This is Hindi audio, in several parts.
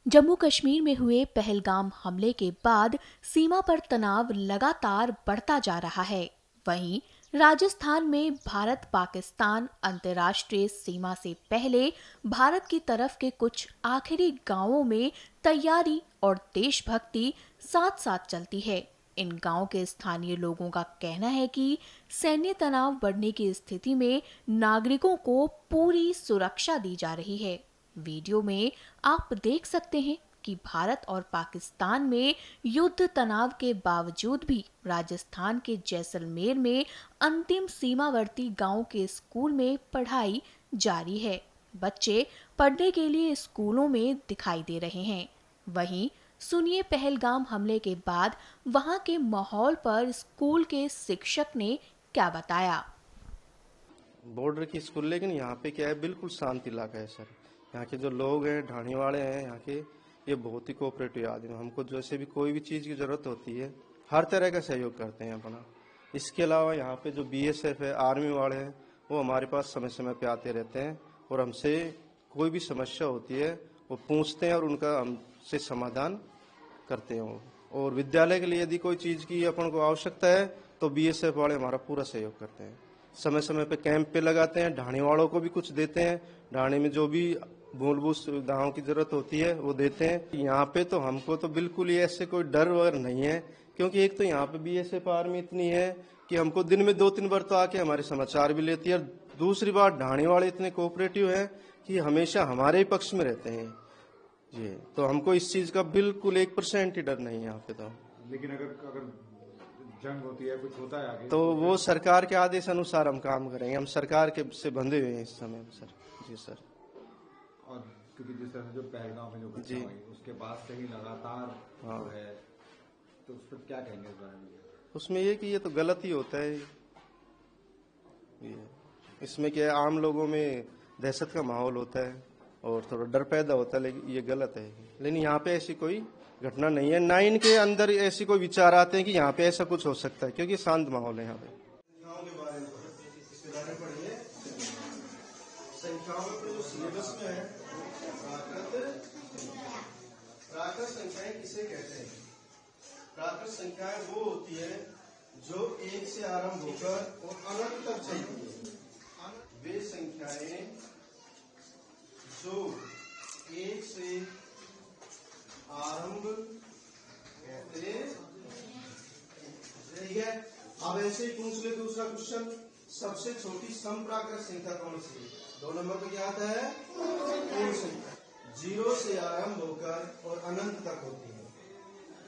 जम्मू कश्मीर में हुए पहलगाम हमले के बाद सीमा पर तनाव लगातार बढ़ता जा रहा है। वहीं राजस्थान में भारत पाकिस्तान अंतर्राष्ट्रीय सीमा से पहले भारत की तरफ के कुछ आखिरी गांवों में तैयारी और देशभक्ति साथ साथ चलती है। इन गांव के स्थानीय लोगों का कहना है कि सैन्य तनाव बढ़ने की स्थिति में नागरिकों को पूरी सुरक्षा दी जा रही है। वीडियो में आप देख सकते हैं कि भारत और पाकिस्तान में युद्ध तनाव के बावजूद भी राजस्थान के जैसलमेर में अंतिम सीमावर्ती गांव के स्कूल में पढ़ाई जारी है। बच्चे पढ़ने के लिए स्कूलों में दिखाई दे रहे हैं। वहीं सुनिए पहलगाम हमले के बाद वहां के माहौल पर स्कूल के शिक्षक ने क्या बताया। बॉर्डर की स्कूल, लेकिन यहाँ पे क्या है, बिल्कुल शांत इलाका है सर। यहाँ के जो लोग हैं, ढाणी वाले हैं यहाँ के, ये बहुत ही कोऑपरेटिव आदमी। हमको जैसे भी कोई भी चीज़ की ज़रूरत होती है, हर तरह का सहयोग करते हैं अपना। इसके अलावा यहाँ पे जो बीएसएफ है, आर्मी वाले हैं, वो हमारे पास समय समय पे आते रहते हैं और हमसे कोई भी समस्या होती है वो पूछते हैं और उनका हमसे समाधान करते हैं। और विद्यालय के लिए यदि कोई चीज़ की अपन को आवश्यकता है तो बीएसएफ वाले हमारा पूरा सहयोग करते हैं। समय समय पे कैंप पे लगाते हैं, ढाणी वालों को भी कुछ देते हैं। ढाणी में जो भी मूलभूत सुविधाओं की जरूरत होती है वो देते हैं। यहाँ पे तो हमको तो बिल्कुल ही ऐसे कोई डर वगैरह नहीं है, क्योंकि एक तो यहाँ पे बीएसएफ आर्मी इतनी है कि हमको दिन में 2-3 बार तो आके हमारे समाचार भी लेती है। दूसरी बात, ढाणी वाले इतने कोऑपरेटिव है कि हमेशा हमारे ही पक्ष में रहते हैं जी। तो हमको इस चीज का बिल्कुल 1% ही डर नहीं है यहाँ पे तो। लेकिन अगर जंग होती है, कुछ होता है आगे, तो वो सरकार के आदेश अनुसार हम काम करेंगे। हम सरकार के से बंधे हुए हैं इस समय सर। जी सर। और क्योंकि जिस तरह से जो पहलगाम में जो घटना हुई उसके बाद से ही लगातार जो है, तो उस पर क्या कहेंगे इस बारे में? उसमें ये कि ये तो गलत ही होता है। इसमें क्या है, आम लोगों में दहशत का माहौल होता है और थोड़ा डर पैदा होता है, लेकिन ये गलत है। लेकिन यहाँ पे ऐसी कोई घटना नहीं है, ना इनके अंदर ऐसी कोई विचार आते हैं कि यहाँ पे ऐसा कुछ हो सकता है, क्योंकि शांत माहौल है यहाँ पे। संख्याओं के बारे में पढ़िए। संख्याओं के जो सिलेबस में है, प्राकृत संख्याएं किसे कहते हैं? प्राकृत संख्याएं वो होती है जो 1 से आरंभ होकर और अनंत तक चलती है। वे संख्याएं जो 1 से आरंभ कहते हैं। अब ऐसे ही पूछ ले दूसरा क्वेश्चन, सबसे छोटी समप्राकृत संख्या कौन सी है? 2 नंबर पे क्या आता है? पूर्ण संख्या। 0 से आरंभ होकर और अनंत तक होती है।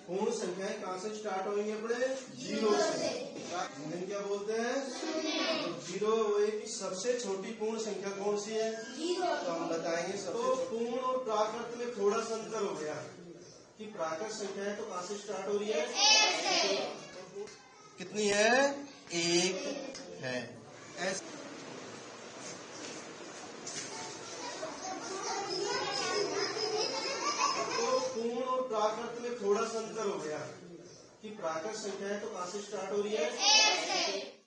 पूर्ण संख्याएं कहाँ से स्टार्ट होंगी अपने? 0 से। इन्हें क्या बोलते हैं? तो 0 एक सबसे छोटी पूर्ण संख्या कौन सी है? 0। तो हम बताएंगे सबसे पूर्ण और प्राकृत में थोड़ा सा अंतर हो गया कि प्राकृत संख्याएं तो कहाँ से स्टार्ट हो रही है? कितनी है? 1 है। पूर्ण और प्राकृत में थोड़ा सा अंतर हो गया कि प्राकृत संख्याएं तो कहाँ से स्टार्ट हो रही है?